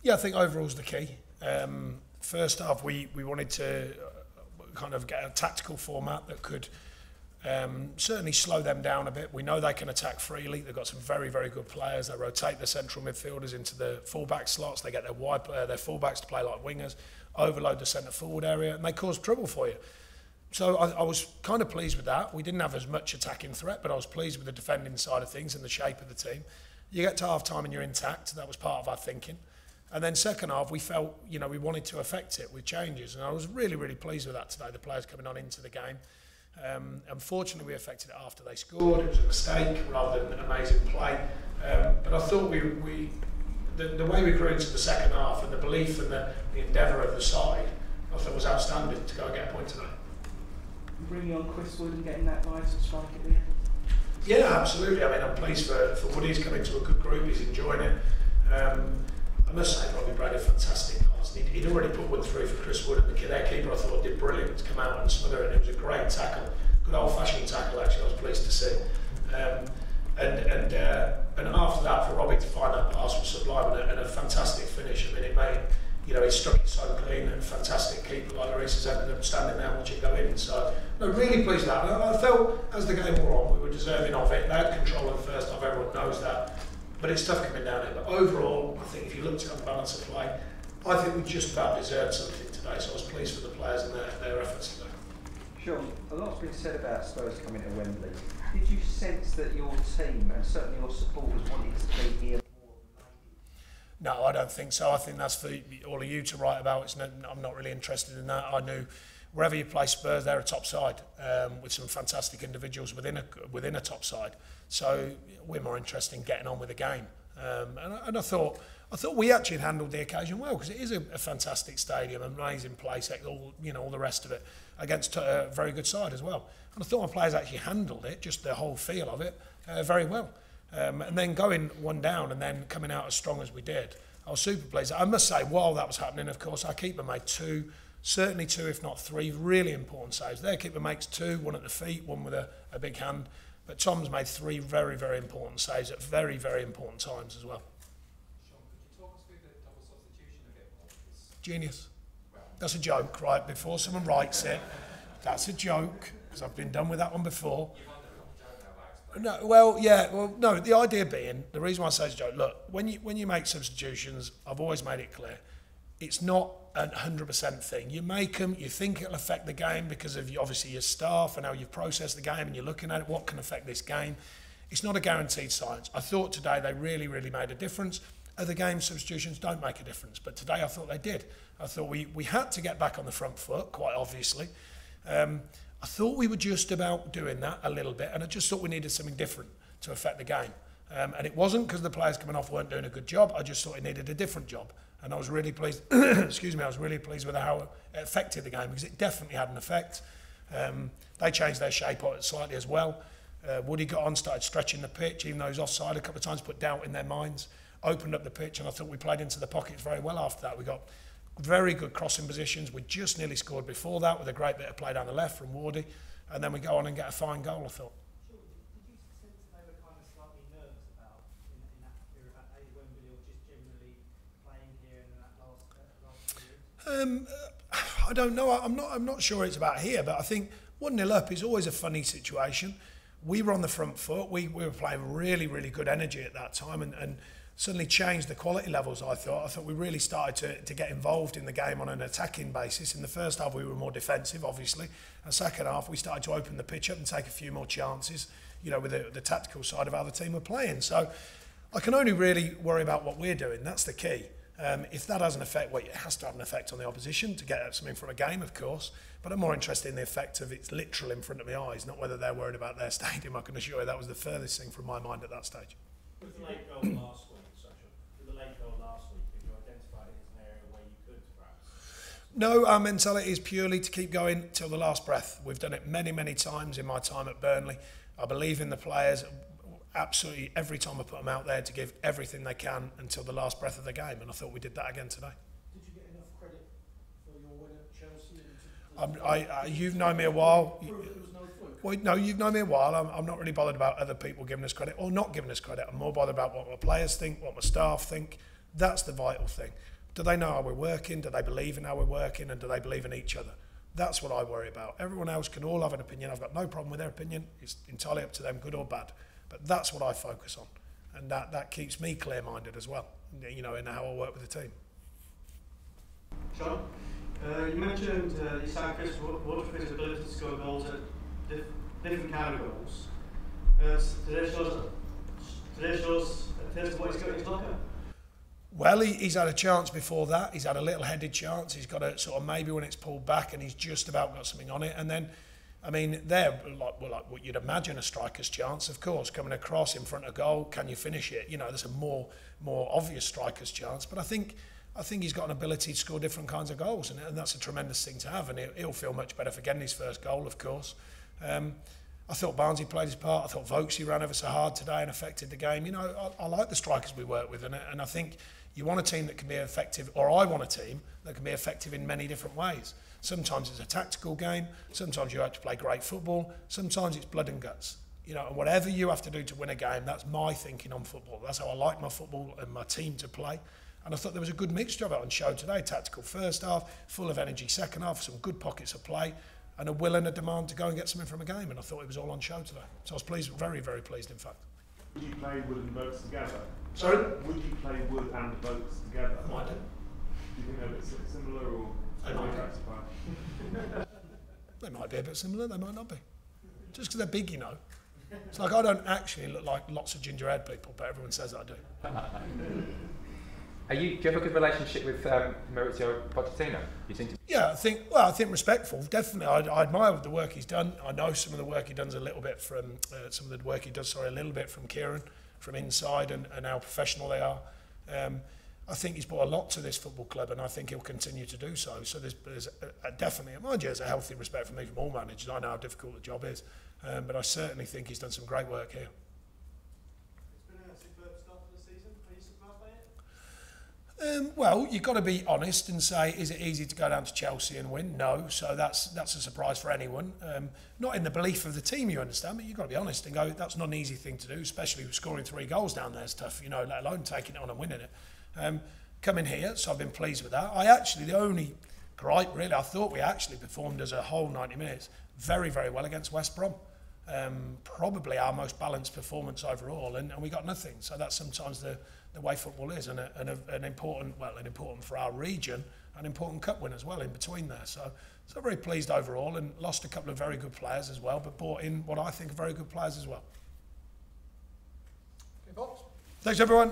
Yeah, I think overall's the key. First half, we wanted to kind of get a tactical format that could certainly slow them down a bit. We know they can attack freely. They've got some very, very good players. They rotate the central midfielders into the fullback slots. They get their fullbacks to play like wingers, overload the centre forward area, and they cause trouble for you. So I was kind of pleased with that. We didn't have as much attacking threat, but I was pleased with the defending side of things and the shape of the team. You get to half-time and you're intact. That was part of our thinking. And then second half, we felt, we wanted to affect it with changes. And I was really, really pleased with that today, the players coming on into the game. Unfortunately, we affected it after they scored. It was a mistake rather than an amazing play. But I thought the way we grew into the second half and the belief and the endeavour of the side, I thought was outstanding to go and get a point today. Bringing on Chris Wood and getting that vital strike at the end? Yeah, absolutely. I mean, I'm pleased for Woody. He's come into a good group. He's enjoying it. I must say, Robbie Brady, fantastic pass. He'd already put one through for Chris Wood, and their keeper, I thought, did brilliant to come out and smother it. It was a great tackle, good old-fashioned tackle. Actually, I was pleased to see. And after that, for Robbie to find that pass was sublime and a fantastic finish. I mean, it made, he struck it so clean and fantastic keeper like Lloris has ended up standing there watching it go in. So, no, really pleased with that. And I felt as the game wore on, we were deserving of it. They had control of the first half, everyone knows that. But it's tough coming down here. But overall, I think if you looked at the balance of play, I think we just about deserved something today. So I was pleased with the players and their efforts today. Sean, a lot's been said about Spurs coming to Wembley. Did you sense that your team and certainly your supporters wanted to be here more than No, I don't think so. I think that's for all of you to write about. I'm not really interested in that. I knew wherever you play Spurs, they're a top side with some fantastic individuals within a top side. So we're more interested in getting on with the game. And I thought we actually handled the occasion well, because it is a fantastic stadium, an amazing place, all the rest of it, against a very good side as well. And I thought my players actually handled it, just the whole feel of it, very well. And then going one down and then coming out as strong as we did, I was super pleased. I must say, while that was happening, of course, our keeper made certainly two, if not three, really important saves. Their keeper makes two, one at the feet, one with a big hand. But Tom's made three very, very important saves at very, very important times as well. Sean, could you talk us through the double substitution a bit more? Genius. That's a joke, right? Before someone writes it, that's a joke, because I've been done with that one before. No, no. The idea being, the reason why I say it's a joke. Look, when you make substitutions, I've always made it clear, it's not a 100% thing. You make them, you think it'll affect the game because of obviously your staff and how you've processed the game and you're looking at it, what can affect this game. It's not a guaranteed science. I thought today they really, really made a difference. Other games, substitutions don't make a difference, but today I thought they did. I thought we had to get back on the front foot, quite obviously. I thought we were just about doing that a little bit, and I just thought we needed something different to affect the game. And it wasn't because the players coming off weren't doing a good job. I just thought it needed a different job. And I was really pleased, excuse me, I was really pleased with how it affected the game, because it definitely had an effect. They changed their shape slightly as well. Woody got on, started stretching the pitch, even though he was offside a couple of times, put doubt in their minds, opened up the pitch, and I thought we played into the pockets very well after that. We got very good crossing positions. We just nearly scored before that with a great bit of play down the left from Woody, and then we go on and get a fine goal, I thought. Sure. Did you sense that they were kind of slightly nervous about in that period about Wembley, or just generally playing here in that last period? I don't know. I'm not sure it's about here, but I think 1-0 up is always a funny situation. We were on the front foot. We were playing really, really good energy at that time, and suddenly changed the quality levels, I thought. We really started to get involved in the game on an attacking basis. In the first half, we were more defensive, obviously. And second half, we started to open the pitch up and take a few more chances, with the tactical side of how the team were playing. So I can only really worry about what we're doing. That's the key. If that has an effect, well, it has to have an effect on the opposition to get something from a game, of course. But I'm more interested in the effect of it's literal in front of my eyes, not whether they're worried about their stadium. I can assure you that was the furthest thing from my mind at that stage. With the late goal last week, did you identify it as an area where you could perhaps? No, our mentality is purely to keep going till the last breath. We've done it many, many times in my time at Burnley. I believe in the players absolutely every time I put them out there to give everything they can until the last breath of the game, and I thought we did that again today. Did you get enough credit for your win at Chelsea? You've known me a while. There was no fluke. Well, no, you've known me a while. I'm not really bothered about other people giving us credit or not giving us credit. I'm more bothered about what my players think, what my staff think. That's the vital thing. Do they know how we're working? Do they believe in how we're working? And do they believe in each other? That's what I worry about. Everyone else can all have an opinion. I've got no problem with their opinion. It's entirely up to them, good or bad. But that's what I focus on. And that keeps me clear-minded as well, you know, in how I work with the team. Sean, you mentioned you signed Chris Wood for his ability to score goals at different kind of goals. Today shows a taste of what he's got in his locker. Well, he's had a chance before that. He's had a little headed chance. He's got a sort of maybe when it's pulled back and he's just about got something on it. And then, I mean, they're like what you'd imagine a striker's chance, of course, coming across in front of goal. Can you finish it? You know, there's a more obvious striker's chance. But I think he's got an ability to score different kinds of goals, and that's a tremendous thing to have. And he'll feel much better for getting his first goal, of course. I thought Barnsley played his part. I thought Vokesy ran ever so hard today and affected the game. You know, I like the strikers we work with, and I think you want a team that can be effective, or I want a team that can be effective in many different ways. Sometimes it's a tactical game. Sometimes you have to play great football. Sometimes it's blood and guts. You know, and whatever you have to do to win a game, that's my thinking on football. That's how I like my football and my team to play. And I thought there was a good mixture of it on show today. Tactical first half, full of energy second half, some good pockets of play, and a will and a demand to go and get something from a game. And I thought it was all on show today. So I was pleased, very, very pleased, in fact. Would you play Wood and Vokes together? Sorry? Would you play Wood and Vokes together? I might do. Do you think they're a bit similar or? They might be a bit similar, they might not be. Just because they're big, you know. It's like I don't actually look like lots of gingerhead people, but everyone says I do. Do you have a good relationship with Mauricio Pochettino? You seem to. Yeah, I think respectful. Definitely, I admire the work he's done. I know some of the work he does a little bit from a little bit from Kieran, from inside, and how professional they are. I think he's brought a lot to this football club, and I think he'll continue to do so. So there's definitely, mind you, there's a healthy respect for me from all managers. I know how difficult the job is, but I certainly think he's done some great work here. It's been a superb start to the season. Are you surprised by it? Well, you've got to be honest and say, is it easy to go down to Chelsea and win? No, so that's a surprise for anyone. Not in the belief of the team, you understand, but you've got to be honest and go, that's not an easy thing to do, especially with scoring 3 goals down there is tough, you know, let alone taking it on and winning it. Coming here, so I've been pleased with that. The only gripe really, I thought we actually performed as a whole 90 minutes very, very well against West Brom. Probably our most balanced performance overall, and we got nothing. So that's sometimes the way football is, and an important for our region, an important cup win as well in between there. So very pleased overall, and lost a couple of very good players as well, but brought in what I think are very good players as well. Okay, Box. Thanks everyone.